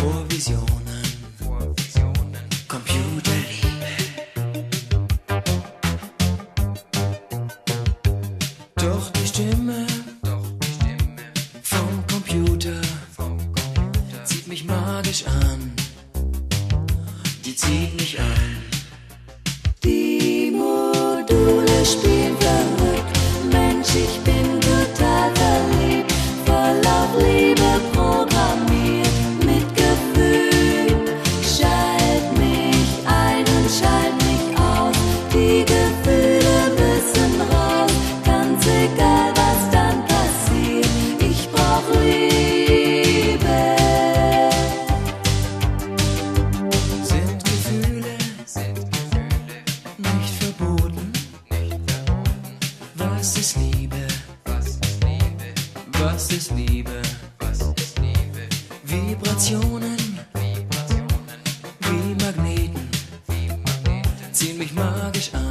Vorvisionen, Computerliebe. Doch die Stimme vom Computer zieht mich magisch an. Die zieht mich an. Die Module spielen verrückt. Mensch, ich bin total verliebt. Voll auf Liebe programmiert. Mit Gefühl. Schalt mich ein und schalt mich aus. Die Gefühle müssen raus. Ganz egal, was dann passiert. Ich brauch Liebe. Sind Gefühle nicht verboten? Was ist Liebe? Was ist Liebe? Vibrationen wie Magneten ziehen mich magisch an.